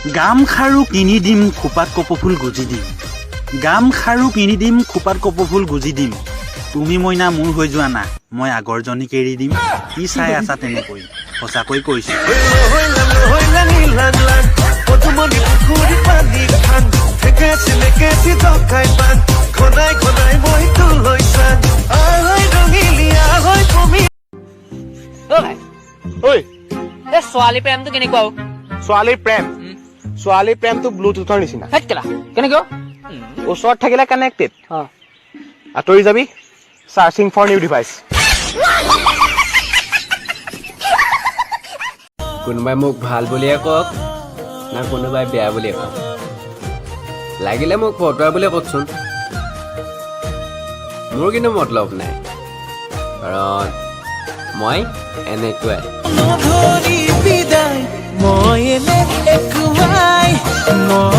গাম খাৰু কিনি দিম খোপাত কপৌফুল গুজি দিম গাম খাৰু কিনি দিম খোপাত কপৌফুল গুজি দিম তুমি মইনা মোৰ হৈ যোৱা না মই আগৰজনীক এৰি দিম কি চাই আছা তেনেকৈ সঁচাকৈ কৈছো ছোৱালী প্ৰেমটো কেনেকুৱা ছোৱালী প্ৰেমটো ব্লুটুথৰ নিচিনা কেনেকুৱা ওচৰত থাকিলে কানেক্টেড আঁতৰি যাবি চাৰ্চিং ফৰ নিউ ডিভাইচ কোনোবাই মোক ভাল বুলিয়ে কওক না কোনোবাই বেয়া বুলিয়ে কওক লাগিলে মোক ফটোৱা বুলিয়ে কওকচোন মোৰ কিন্তু মতলব নাই কাৰণ মই এনেকুৱাই মই এনে একোৱাই মই